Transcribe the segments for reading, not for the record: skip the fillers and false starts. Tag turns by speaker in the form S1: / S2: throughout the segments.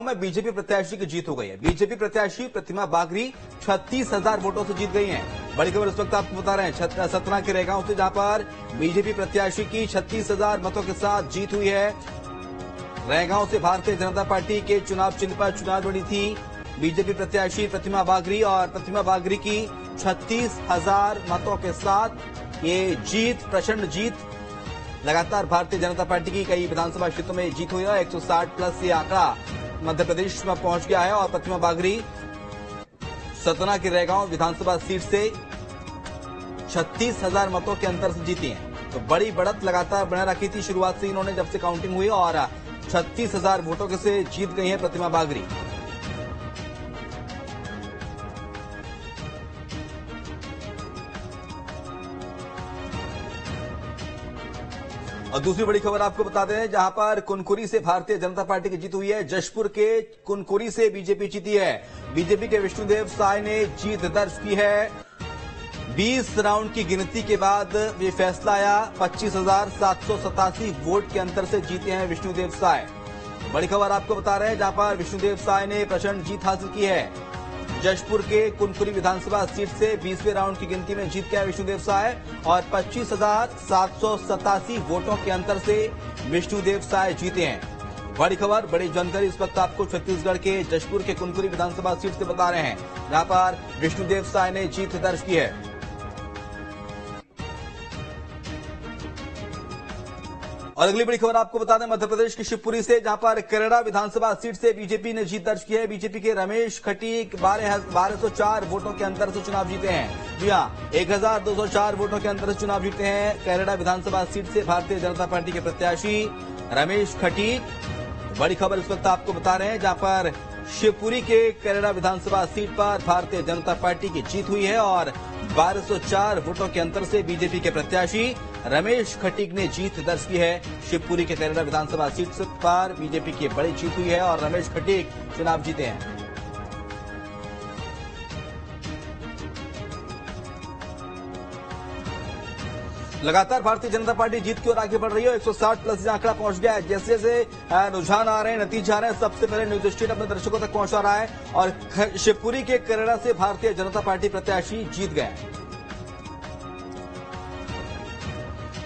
S1: में बीजेपी प्रत्याशी की जीत हो गई है। बीजेपी प्रत्याशी प्रतिमा बागरी 36,000 वोटों से जीत गई हैं। बड़ी खबर इस वक्त आपको बता रहे हैं सतना के रेगांव से, जहां पर बीजेपी प्रत्याशी की 36,000 मतों के साथ जीत हुई है। रेगांव से भारतीय जनता पार्टी के चुनाव चिन्ह पर चुनाव लड़ी थी बीजेपी प्रत्याशी प्रतिमा बागरी, और प्रतिमा बागरी की 36,000 मतों के साथ ये जीत, प्रचंड जीत। लगातार भारतीय जनता पार्टी की कई विधानसभा क्षेत्रों में जीत हुई है। 160 प्लस ये आंकड़ा मध्य प्रदेश में पहुंच गया है और प्रतिमा बागरी सतना के रेगांव विधानसभा सीट से 36,000 मतों के अंतर से जीती हैं। तो बड़ी बढ़त लगातार बना रखी थी शुरुआत से इन्होंने, जब से काउंटिंग हुई, और 36,000 वोटों के से जीत गई है प्रतिमा बागरी। और दूसरी बड़ी खबर आपको बता दें, जहां पर कुनकुरी से भारतीय जनता पार्टी की जीत हुई है। जशपुर के कुनकुरी से बीजेपी जीती है। बीजेपी के विष्णुदेव साय ने जीत दर्ज की है। 20 राउंड की गिनती के बाद ये फैसला आया। 25,787 वोट के अंतर से जीते हैं विष्णुदेव साय। बड़ी खबर आपको बता रहे हैं, जहां पर विष्णुदेव साय ने प्रचंड जीत हासिल की है। जशपुर के कुनकुरी विधानसभा सीट से 20वें राउंड की गिनती में जीत गया विष्णुदेव साय, और 25,787 वोटों के अंतर से विष्णुदेव साय जीते हैं। बड़ी खबर, बड़ी जानकारी इस वक्त आपको छत्तीसगढ़ के जशपुर के कुनकुरी विधानसभा सीट से बता रहे हैं, जहां पर विष्णुदेव साय ने जीत दर्ज की है। और अगली बड़ी खबर आपको बता दें, मध्य प्रदेश की शिवपुरी से, जहां पर करेड़ा विधानसभा सीट से बीजेपी ने जीत दर्ज की है। बीजेपी के रमेश खटीक 1204 वोटों के अंतर से चुनाव जीते हैं। जी हां, 1204 वोटों के अंतर से चुनाव जीते हैं करेड़ा विधानसभा सीट से भारतीय जनता पार्टी के प्रत्याशी रमेश खटीक। बड़ी खबर इस वक्त आपको बता रहे हैं, जहां पर शिवपुरी के करेड़ा विधानसभा सीट पर भारतीय जनता पार्टी की जीत हुई है, और 1204 वोटों के अंतर से बीजेपी के प्रत्याशी रमेश खटीक ने जीत दर्ज की है। शिवपुरी के करेड़ा विधानसभा सीट पर बीजेपी की बड़ी जीत हुई है और रमेश खटीक चुनाव जीते हैं। लगातार भारतीय जनता पार्टी जीत की ओर आगे बढ़ रही है। 160 प्लस आंकड़ा पहुंच गया है। जैसे जैसे रुझान आ रहे हैं, नतीजे आ रहे हैं, सबसे पहले न्यूज स्ट्रीट अपने दर्शकों तक पहुंचा रहा है, और शिवपुरी के करेड़ा से भारतीय जनता पार्टी प्रत्याशी जीत गए।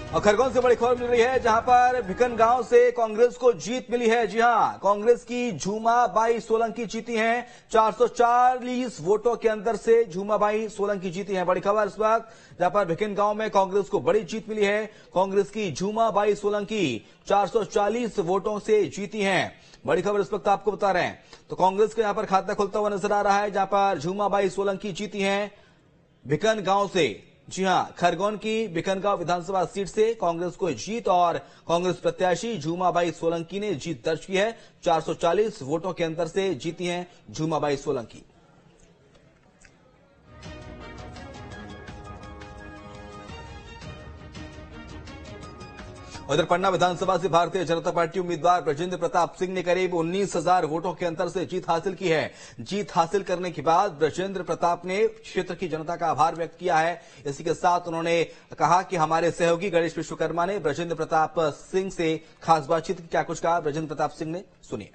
S1: और खरगोन से बड़ी खबर मिल रही है, जहां पर भिकन गांव से कांग्रेस को जीत मिली है। जी हां, कांग्रेस की झूमाबाई सोलंकी जीती हैं। 440 वोटों के अंतर से झूमाबाई सोलंकी जीती हैं। बड़ी खबर इस वक्त, जहां पर भिकन गांव में कांग्रेस को बड़ी जीत मिली है। कांग्रेस की झूमाबाई सोलंकी 440 वोटों से जीती हैं। बड़ी खबर इस वक्त आपको बता रहे हैं। तो कांग्रेस का यहां पर खाता खुलता हुआ नजर आ रहा है, जहां पर झूमाबाई सोलंकी जीती हैं भिकन गांव से। जी हां, खरगोन की भिकनगांव विधानसभा सीट से कांग्रेस को जीत, और कांग्रेस प्रत्याशी झूमाबाई सोलंकी ने जीत दर्ज की है। 440 वोटों के अंतर से जीती हैं झूमाबाई सोलंकी। उधर पन्ना विधानसभा से भारतीय जनता पार्टी उम्मीदवार ब्रजेंद्र प्रताप सिंह ने करीब 19,000 वोटों के अंतर से जीत हासिल की है। जीत हासिल करने के बाद ब्रजेंद्र प्रताप ने क्षेत्र की जनता का आभार व्यक्त किया है। इसी के साथ उन्होंने कहा कि हमारे सहयोगी गणेश विश्वकर्मा ने ब्रजेंद्र प्रताप सिंह से खास बातचीत की। क्या कुछ कहा ब्रजेंद्र प्रताप सिंह ने, सुनिए।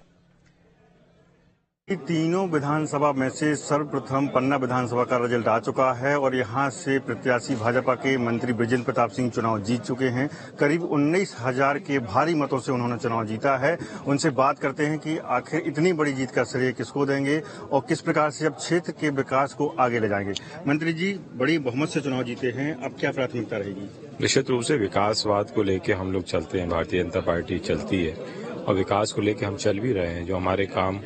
S2: तीनों विधानसभा में से सर्वप्रथम पन्ना विधानसभा का रिजल्ट आ चुका है, और यहां से प्रत्याशी भाजपा के मंत्री ब्रजेंद्र प्रताप सिंह चुनाव जीत चुके हैं। करीब 19,000 के भारी मतों से उन्होंने चुनाव जीता है। उनसे बात करते हैं कि आखिर इतनी बड़ी जीत का श्रेय किसको देंगे और किस प्रकार से अब क्षेत्र के विकास को आगे ले जाएंगे। मंत्री जी, बड़ी बहुमत से चुनाव जीते हैं, अब क्या प्राथमिकता रहेगी?
S3: निश्चित रूप से विकासवाद को लेकर हम लोग चलते हैं, भारतीय जनता पार्टी चलती है, और विकास को लेकर हम चल भी रहे हैं। जो हमारे काम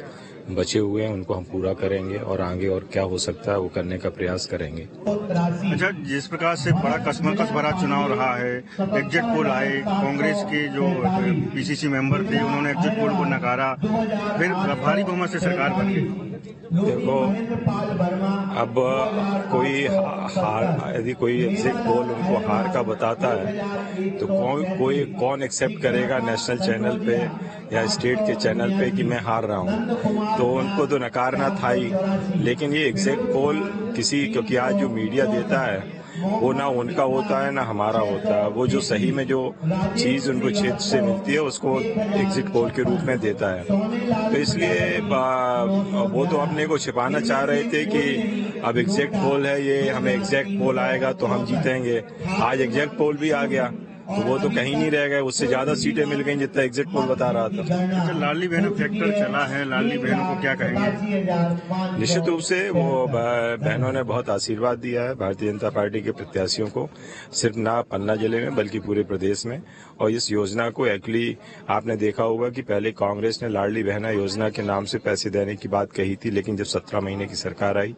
S3: बचे हुए हैं उनको हम पूरा करेंगे, और आगे और क्या हो सकता है वो करने का प्रयास करेंगे।
S2: अच्छा, जिस प्रकार से बड़ा कसमकस भरा चुनाव रहा है, एग्जिट पोल आए, कांग्रेस के जो पीसीसी मेंबर थे उन्होंने एग्जिट पोल को नकारा, फिर भारी बहुमत से सरकार बन गई।
S3: देखो, अब कोई हार, यदि कोई एग्जिट पोल उनको हार का बताता है तो कौन एक्सेप्ट करेगा नेशनल चैनल पे या स्टेट के चैनल पे कि मैं हार रहा हूं? तो उनको तो नकारना था ही। लेकिन ये एग्जिट पोल क्योंकि आज जो मीडिया देता है वो ना उनका होता है ना हमारा होता है। वो जो सही में जो चीज उनको क्षेत्र से मिलती है उसको एग्जिट पोल के रूप में देता है। तो इसलिए वो तो अपने को छिपाना चाह रहे थे कि अब एग्जैक्ट पोल है ये, हमें एग्जैक्ट पोल आएगा तो हम जीतेंगे। आज एग्जैक्ट पोल भी आ गया तो वो तो कहीं नहीं रह गए, उससे ज्यादा सीटें मिल गई जितना एग्जिट पोल बता रहा था।
S2: अच्छा, लाडली बहन फैक्टर चला है, लाडली बहनों को क्या कहेंगे?
S3: निश्चित रूप से वो बहनों ने बहुत आशीर्वाद दिया है भारतीय जनता पार्टी के प्रत्याशियों को, सिर्फ ना पन्ना जिले में बल्कि पूरे प्रदेश में। और इस योजना को एक्चुअली आपने देखा होगा कि पहले कांग्रेस ने लाडली बहना योजना के नाम से पैसे देने की बात कही थी, लेकिन जब 17 महीने की सरकार आई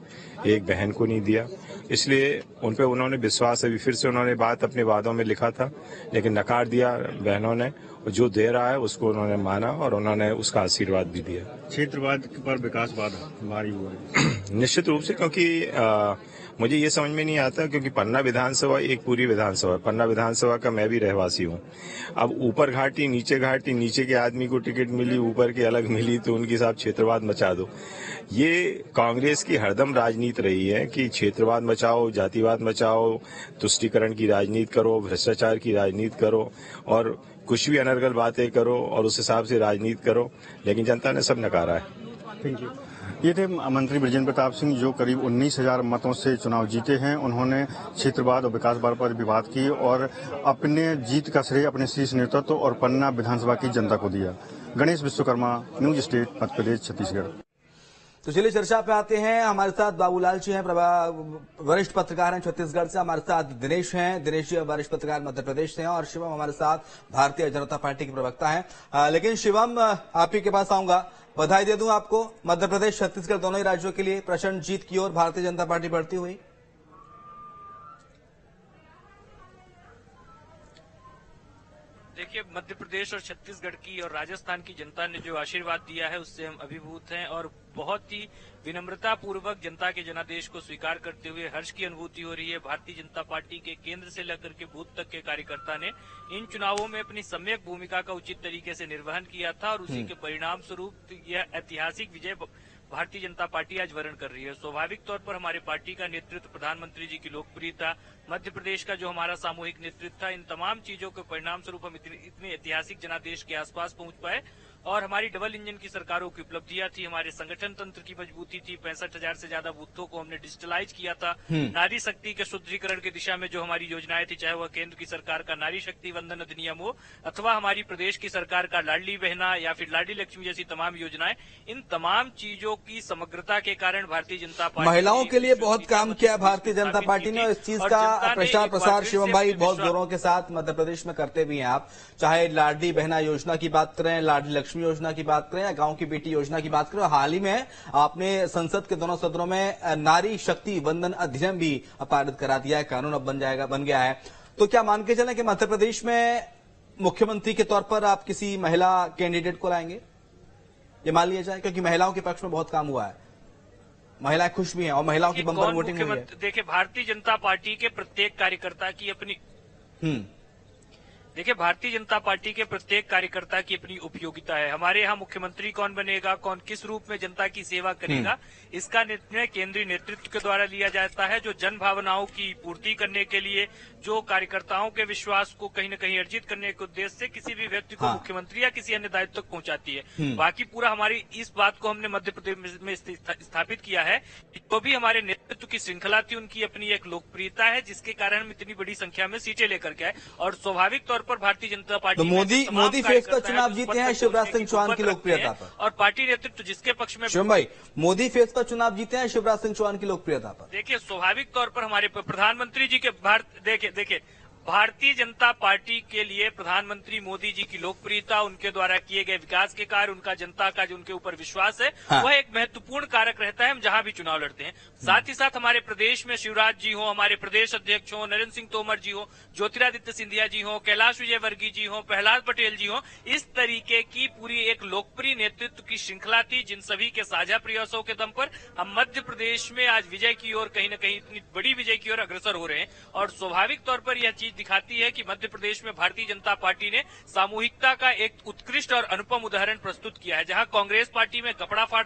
S3: एक बहन को नहीं दिया। इसलिए उन पे उन्होंने विश्वास, अभी फिर से उन्होंने बात अपने वादों में लिखा था लेकिन नकार दिया बहनों ने। जो दे रहा है उसको उन्होंने माना और उन्होंने उसका आशीर्वाद भी दिया।
S2: क्षेत्रवाद पर विकासवाद भारी हुआ है।
S3: निश्चित रूप से, क्योंकि मुझे ये समझ में नहीं आता, क्योंकि पन्ना विधानसभा एक पूरी विधानसभा है। पन्ना विधानसभा का मैं भी रहवासी हूँ। अब ऊपर घाटी नीचे के आदमी को टिकट मिली, ऊपर के अलग मिली, तो उनके साथ क्षेत्रवाद मचा दो। ये कांग्रेस की हरदम राजनीति रही है कि क्षेत्रवाद मचाओ, जातिवाद मचाओ, तुष्टीकरण की राजनीति करो, भ्रष्टाचार की राजनीति करो और कुछ भी अनर्गल बातें करो और उस हिसाब से राजनीति करो, लेकिन जनता ने सब नकारा है।
S2: Thank you. ये थे मंत्री बृजेंद्र प्रताप सिंह जो करीब 19,000 मतों से चुनाव जीते हैं। उन्होंने क्षेत्रवाद और विकासवाद पर भी बात की और अपने जीत का श्रेय अपने शीर्ष नेतृत्व और पन्ना विधानसभा की जनता को दिया। Ganesh Vishwakarma, news state, Madhya Pradesh, Chhattisgarh.
S1: तो चलिए चर्चा पे आते हैं। हमारे साथ बाबूलाल जी हैं, वरिष्ठ पत्रकार हैं छत्तीसगढ़ से। हमारे साथ दिनेश हैं, दिनेश जी वरिष्ठ पत्रकार मध्य प्रदेश से हैं और शिवम हमारे साथ भारतीय जनता पार्टी के प्रवक्ता हैं। लेकिन शिवम, आप ही के पास आऊंगा। बधाई दे दूं आपको, मध्य प्रदेश छत्तीसगढ़ दोनों ही राज्यों के लिए प्रचंड जीत की ओर भारतीय जनता पार्टी बढ़ती हुई।
S4: देखिए, मध्य प्रदेश और छत्तीसगढ़ की और राजस्थान की जनता ने जो आशीर्वाद दिया है उससे हम अभिभूत हैं और बहुत ही विनम्रता पूर्वक जनता के जनादेश को स्वीकार करते हुए हर्ष की अनुभूति हो रही है। भारतीय जनता पार्टी के केंद्र से लेकर के बूथ तक के कार्यकर्ता ने इन चुनावों में अपनी सम्यक भूमिका का उचित तरीके से निर्वहन किया था और उसी के परिणाम स्वरूप यह ऐतिहासिक विजय भारतीय जनता पार्टी आज वर्ण कर रही है। स्वाभाविक तौर पर हमारे पार्टी का नेतृत्व, प्रधानमंत्री जी की लोकप्रियता, मध्य प्रदेश का जो हमारा सामूहिक नेतृत्व था, इन तमाम चीजों के परिणाम स्वरूप हम इतने ऐतिहासिक जनादेश के आसपास पहुंच पाए और हमारी डबल इंजन की सरकारों की उपलब्धियां थी, हमारे संगठन तंत्र की मजबूती थी, 65,000 से ज्यादा बूथों को हमने डिजिटलाइज किया था, नारी शक्ति के सुदृढ़ीकरण की दिशा में जो हमारी योजनाएं थी, चाहे वह केंद्र की सरकार का नारी शक्ति वंदन अधिनियम हो अथवा हमारी प्रदेश की सरकार का लाडली बहना या फिर लाडली लक्ष्मी जैसी तमाम योजनाएं, इन तमाम चीजों की समग्रता के कारण भारतीय जनता पार्टी
S1: महिलाओं के लिए बहुत काम किया भारतीय जनता पार्टी ने और इस चीज का प्रचार प्रसार शिवम भाई बहुत जोरों के साथ मध्य प्रदेश में करते भी हैं आप। चाहे लाडली बहना योजना की बात करें, लाडली लक्ष्मी योजना की बात करें या गांव की बेटी योजना की बात करें, हाल ही में आपने संसद के दोनों सदनों में नारी शक्ति वंदन अधिनियम भी पारित करा दिया है, कानून अब बन गया है। तो क्या मान के चलें कि मध्य प्रदेश में मुख्यमंत्री के तौर पर आप किसी महिला कैंडिडेट को लाएंगे, ये मान लिया जाए, क्योंकि महिलाओं के पक्ष में बहुत काम हुआ है, महिलाएं खुश भी हैं और महिलाओं की बंपर वोटिंग हुई है।
S4: देखिए, भारतीय जनता पार्टी के प्रत्येक कार्यकर्ता की अपनी देखिए, भारतीय जनता पार्टी के प्रत्येक कार्यकर्ता की अपनी उपयोगिता है। हमारे यहाँ मुख्यमंत्री कौन बनेगा, कौन किस रूप में जनता की सेवा करेगा, इसका निर्णय केंद्रीय नेतृत्व के द्वारा लिया जाता है, जो जन भावनाओं की पूर्ति करने के लिए, जो कार्यकर्ताओं के विश्वास को कहीं न कहीं अर्जित करने के उद्देश्य से किसी भी व्यक्ति को मुख्यमंत्री या किसी अन्य दायित्व तक पहुंचाती है। बाकी पूरा हमारी इस बात को हमने मध्य प्रदेश में स्थापित किया है। जो भी हमारे नेतृत्व की श्रृंखला थी, उनकी अपनी एक लोकप्रियता है, जिसके कारण हम इतनी बड़ी संख्या में सीटें लेकर के आए और स्वाभाविक तौर पर भारतीय जनता पार्टी
S1: तो मोदी फेस पर चुनाव जीते हैं शिवराज सिंह चौहान की लोकप्रियता पर,
S4: और पार्टी नेतृत्व जिसके पक्ष में
S1: शिवम भाई मोदी फेस पर चुनाव जीते हैं शिवराज सिंह चौहान की लोकप्रियता पर।
S4: देखिए, स्वाभाविक तौर पर हमारे प्रधानमंत्री जी के देखिए भारतीय जनता पार्टी के लिए प्रधानमंत्री मोदी जी की लोकप्रियता, उनके द्वारा किए गए विकास के कार्य, उनका जनता का जो उनके ऊपर विश्वास है, वह एक महत्वपूर्ण कारक रहता है हम जहां भी चुनाव लड़ते हैं। साथ ही साथ हमारे प्रदेश में शिवराज जी हो, हमारे प्रदेश अध्यक्ष हो, नरेंद्र सिंह तोमर जी हो, ज्योतिरादित्य सिंधिया जी हो, कैलाश विजयवर्गीय जी हो, प्रहलाद पटेल जी हो, इस तरीके की पूरी एक लोकप्रिय नेतृत्व की श्रृंखला थी, जिन सभी के साझा प्रयासों के दम पर हम मध्य प्रदेश में आज विजय की ओर, कहीं न कहीं इतनी बड़ी विजय की ओर अग्रसर हो रहे हैं। और स्वाभाविक तौर पर यह चीज दिखाती है कि मध्य प्रदेश में भारतीय जनता पार्टी ने सामूहिकता का एक उत्कृष्ट और अनुपम उदाहरण प्रस्तुत किया है। जहां कांग्रेस पार्टी में कपड़ा फाड़